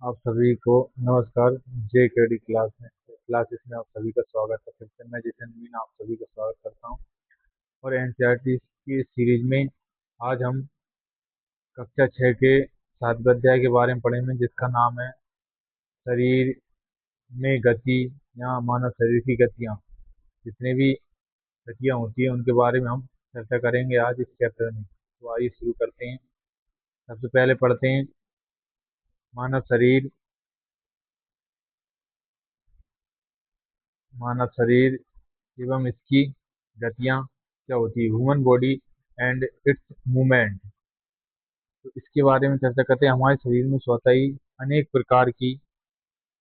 आप सभी को नमस्कार। जे के डी क्लासेस में आप सभी का स्वागत है। फिर से मैं जितेंद्र मीना आप सभी का स्वागत करता हूँ। और एनसीईआरटी की इस सीरीज में आज हम कक्षा 6 के 7वें अध्याय के बारे में पढ़ेंगे, जिसका नाम है शरीर में गति या मानव शरीर की गतियाँ। जितने भी गतियाँ होती हैं उनके बारे में हम चर्चा करेंगे आज इस चैप्टर में। तो आइए शुरू करते हैं। सबसे पहले पढ़ते हैं मानव शरीर। मानव शरीर एवं इसकी गतियाँ क्या होती है, human body and it's movement. तो इसके बारे में चर्चा करते हैं। हमारे शरीर में स्वतः ही अनेक प्रकार की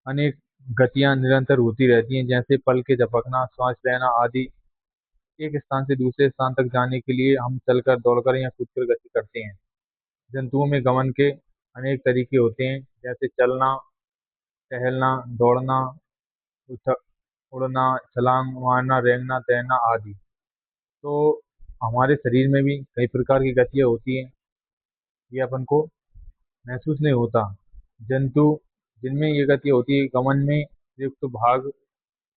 अनेक गतियाँ निरंतर होती रहती हैं, जैसे पल के झपकना, सांस लेना आदि। एक स्थान से दूसरे स्थान तक जाने के लिए हम चलकर, दौड़कर या कूदकर गति करते हैं। जंतुओं में गमन के अनेक तरीके होते हैं, जैसे चलना, टहलना, दौड़ना, उछ- उड़ना, छलांग मारना, रेंगना, तैरना आदि। तो हमारे शरीर में भी कई प्रकार की गतियाँ होती हैं, ये अपन को महसूस नहीं होता। जंतु जिनमें ये गति होती है, गमन में युक्त भाग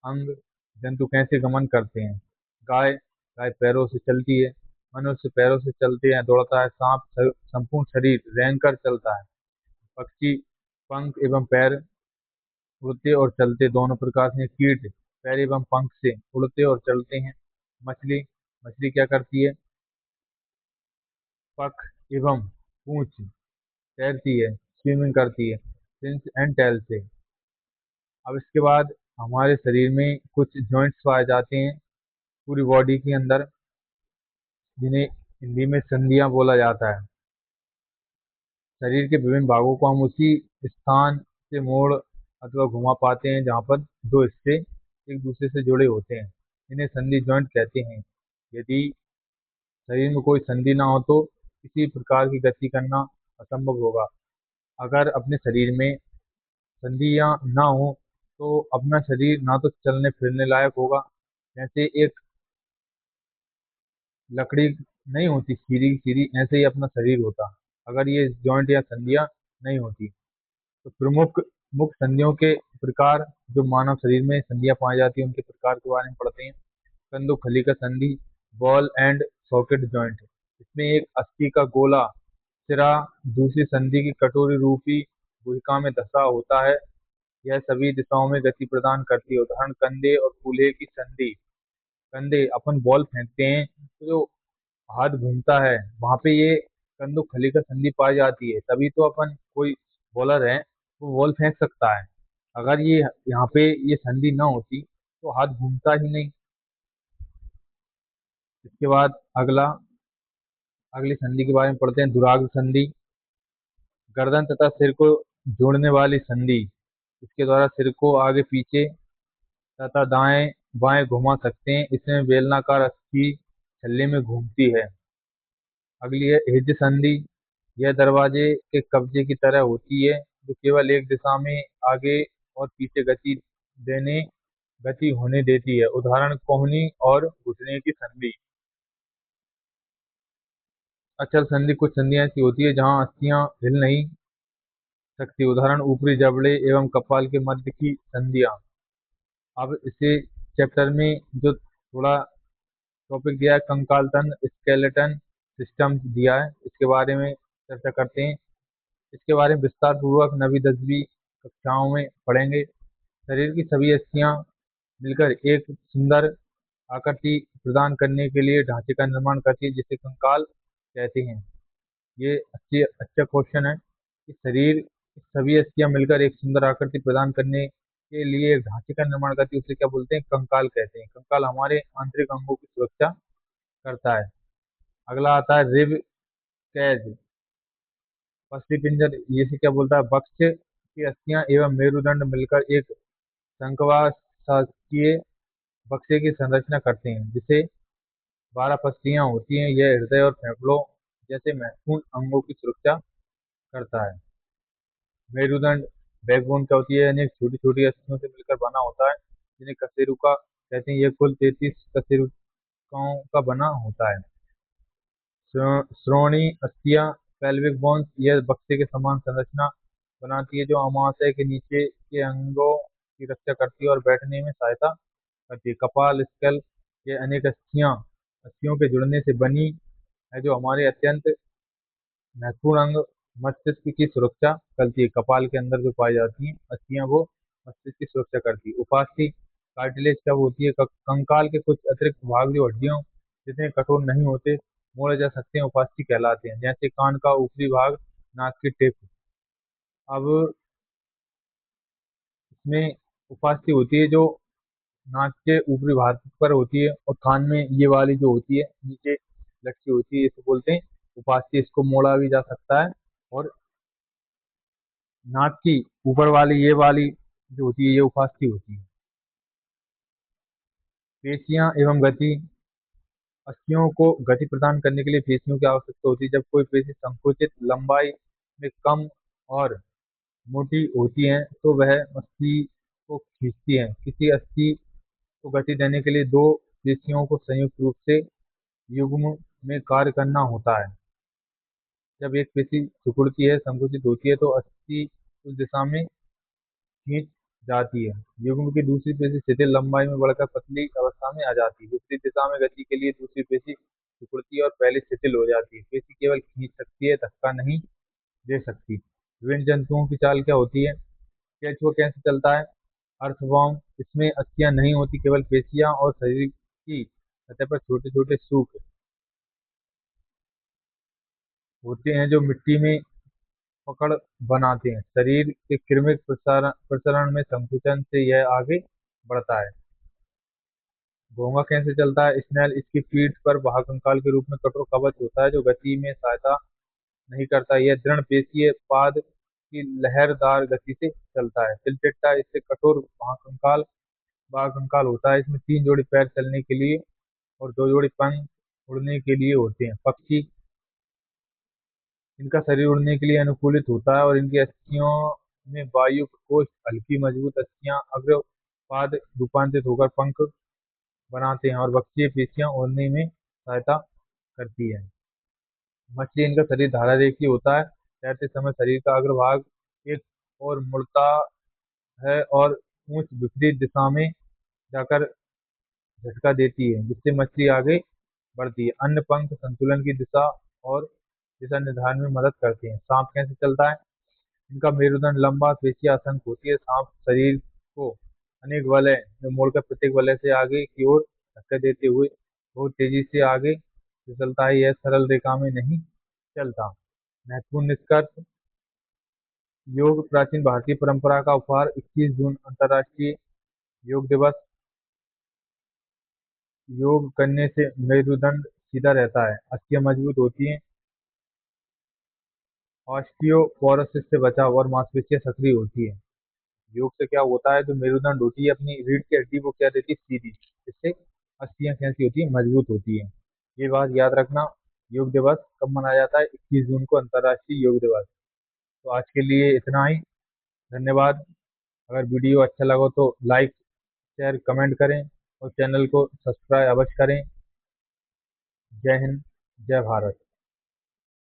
अंग जंतु कैसे गमन करते हैं। गाय गाय पैरों से चलती है। मनुष्य पैरों से चलते हैं, दौड़ता है। सांप संपूर्ण शरीर रेंग कर चलता है। पक्षी पंख एवं पैर, उड़ते और चलते दोनों प्रकार से। कीट पैर एवं पंख से उड़ते और चलते हैं। मछली मछली क्या करती है, पख एवं पूंछ तैरती है, स्विमिंग करती है फिन्स एंड टेल से। अब इसके बाद हमारे शरीर में कुछ जॉइंट्स पाए जाते हैं पूरी बॉडी के अंदर, जिन्हें हिंदी में संधियां बोला जाता है। शरीर के विभिन्न भागों को हम उसी स्थान से मोड़ अथवा घुमा पाते हैं जहाँ पर दो हिस्से एक दूसरे से जुड़े होते हैं। इन्हें संधि जॉइंट कहते हैं। यदि शरीर में कोई संधि ना हो तो किसी प्रकार की गति करना असंभव होगा। अगर अपने शरीर में संधियां ना हो तो अपना शरीर ना तो चलने फिरने लायक होगा। जैसे एक लकड़ी नहीं होती सीधी सीधी, ऐसे ही अपना शरीर होता अगर ये जॉइंट या संधियां नहीं होती। तो प्रमुख मुख्य संधियों के प्रकार जो मानव शरीर में संधियां पाई जाती है उनके प्रकार के बारे में पढ़ते हैं। कंदुखलिका संधि, बॉल एंड सॉकेट जॉइंट। इसमें एक अस्थि का गोला सिरा दूसरी संधि की कटोरी रूपी गुहिका में धंसा होता है। यह सभी दिशाओं में गति प्रदान करती है। उदाहरण कंधे और कूल्हे की संधि। कंधे अपन बॉल फेंकते हैं तो जो हाथ घूमता है वहां पे ये कंदुकखली संधि पाई जाती है, तभी तो अपन कोई बॉलर है वो बॉल फेंक सकता है। अगर ये यहाँ पे ये संधि ना होती तो हाथ घूमता ही नहीं। इसके बाद अगली संधि के बारे में पढ़ते हैं। दुराग्र संधि, गर्दन तथा सिर को जोड़ने वाली संधि। इसके द्वारा सिर को आगे पीछे तथा दाएं बाएं घुमा सकते हैं। इसमें बेलनाकार अस्थि छल्ले में घूमती है। अगली है हिज संधि। यह दरवाजे के कब्जे की तरह होती है, जो केवल एक दिशा में आगे और पीछे देने गति होने देती है। उदाहरण कोहनी और घुटने की संधि। अचल संधि, कुछ संधियां ऐसी होती है जहां अस्थियां हिल नहीं सकती। उदाहरण ऊपरी जबड़े एवं कपाल के मध्य की संधियां। अब इसे चैप्टर में जो थोड़ा टॉपिक दिया है, कंकाल तंत्र स्केलेटन सिस्टम दिया है, इसके बारे में चर्चा करते हैं। इसके बारे में विस्तार पूर्वक 9वीं 10वीं कक्षाओं में पढ़ेंगे। शरीर की सभी अस्थियां मिलकर एक सुंदर आकृति प्रदान करने के लिए ढांचे का निर्माण करती है, जिसे कंकाल कहते हैं। ये अच्छा क्वेश्चन है कि शरीर की सभी अस्थियां मिलकर एक सुंदर आकृति प्रदान करने के लिए एक ढांचे का निर्माण करती है, उसे क्या बोलते हैं, कंकाल कहते हैं। कंकाल हमारे आंतरिक अंगों की सुरक्षा करता है। अगला आता है रिब कैज, पसली पिंजर। ये से क्या बोलता है, वक्ष की अस्थियां एवं मेरुदंड मिलकर एक शंक्वाशाकीय बक्से की संरचना करते हैं, जिसे 12 पसलियां होती हैं। यह हृदय और फेफड़ों जैसे महत्वपूर्ण अंगों की सुरक्षा करता है। मेरुदंड बैकबोन क्या होती है, अनेक छोटी छोटी अस्थियों से मिलकर बना होता है, जिन्हें कशेरुका कहते हैं। यह कुल 33 कशेरुकाओं का बना होता है। श्रोणि अस्थियां पेल्विक बोन्स, यह बक्से के समान संरचना बनाती है, जो अमाशय के नीचे के अंगों की रक्षा करती है और बैठने में सहायता करती है। कपाल स्कल ये अनेक अस्थियों के जुड़ने से बनी है, जो हमारे अत्यंत महत्वपूर्ण अंग मस्तिष्क की सुरक्षा करती है। कपाल के अंदर जो पाई जाती हैं अस्थियां, वो मस्तिष्क की सुरक्षा करती है। उपास्थि कार्टिलेज कब होती है? कंकाल के कुछ अतिरिक्त भाग जो हड्डियों जितने कठोर नहीं होते, मोड़े जा सकते हैं, उपास्थि कहलाते हैं। जैसे कान का ऊपरी भाग, नाक की टिप। अब इसमें उपास्थि होती है जो नाक के ऊपरी भाग पर होती है, और कान में ये वाली जो होती है नीचे लटकी होती है, इसको बोलते हैं उपास्थि। इसको मोड़ा भी जा सकता है। और नाक की ऊपर वाली ये वाली जो होती है, ये उपास्थि होती है। पेशियां एवं गति। अस्थियों को गति प्रदान करने के लिए पेशियों की आवश्यकता होती है। जब कोई पेशी संकुचित लंबाई में कम और मोटी होती है, तो वह अस्थि को खींचती है। किसी अस्थि को गति देने के लिए दो पेशियों को संयुक्त रूप से युग्म में कार्य करना होता है। जब एक पेशी सिकुड़ती है, संकुचित होती है, तो अस्थि उस दिशा में खींच जाती है। युग्म की दूसरी पेशी शिथिल लंबाई में बढ़कर पतली अवस्था में आ जाती है। विपरीत दिशा में गति के लिए दूसरी पेशी सिकुड़ती है और पहले शिथिल हो जाती है। पेशी केवल खींच सकती है, धक्का नहीं दे सकती। विभिन्न जंतुओं की चाल क्या होती है? केंचुआ कैसे चलता है? अर्थवर्म। इसमें अस्थियां नहीं होती, केवल पेशियां और शरीर की सतह पर छोटे छोटे सूख होते हैं, जो मिट्टी में पकड़ बनाते हैं। शरीर के कृमिक प्रसरण में संकुचन से यह आगे बढ़ता है। घोंघा कैसे चलता है? स्नेल। इसकी पीठ पर महाकंकाल के रूप में कठोर कवच होता है, जो गति में सहायता नहीं करता। यह दृढ़ पेशीय पाद की लहरदार गति से चलता है। तिलचट्टा। इससे कठोर महाकंकाल होता है। इसमें तीन जोड़ी पैर चलने के लिए और दो जोड़ी पंख उड़ने के लिए होते हैं। पक्षी। इनका शरीर उड़ने के लिए अनुकूलित होता है, और इनकी अस्थियों में वायु प्रकोष्ठ हल्की मजबूत अस्थियां अग्रपाद रूपांतरित होकर पंख बनाते हैं, और वक्षीय पेशियां उड़ने में सहायता करती है। मछली। इनका शरीर धारा रेखीय होता है। तैरते समय शरीर का अग्रभाग एक और मुड़ता है, और पूंछ विपरीत दिशा में जाकर झटका देती है, जिससे मछली आगे बढ़ती है। अन्य पंख संतुलन की दिशा और दिशा निर्धारण में मदद करते हैं। सांप कैसे चलता है? इनका मेरुदंड लंबा, पेशियां असंख्य होती है। सांप शरीर को अनेक वलय में मोड़कर प्रत्येक वलय से आगे की ओर धक्का देते हुए बहुत तेजी से आगे फिसलता है। यह सरल रेखा में नहीं चलता। महत्वपूर्ण निष्कर्ष। योग प्राचीन भारतीय परंपरा का उपहार। 21 जून अंतर्राष्ट्रीय योग दिवस। योग करने से मेरुदंड सीधा रहता है, अस्थियां मजबूत होती हैं, ऑस्टियोपोरोसिस से बचाव, और मांसपेशियां सक्रिय होती है। योग से क्या होता है? जो मेरुदंड होती है अपनी रीढ़ की हड्डी को क्या देती है? सीधी। इससे अस्थियां कैसी होती है? मजबूत होती है। ये बात याद रखना। योग दिवस कब मनाया जाता है? 21 जून को अंतर्राष्ट्रीय योग दिवस। तो आज के लिए इतना ही। धन्यवाद। अगर वीडियो अच्छा लगा तो लाइक शेयर कमेंट करें, और चैनल को सब्सक्राइब अवश्य करें। जय हिंद, जय भारत।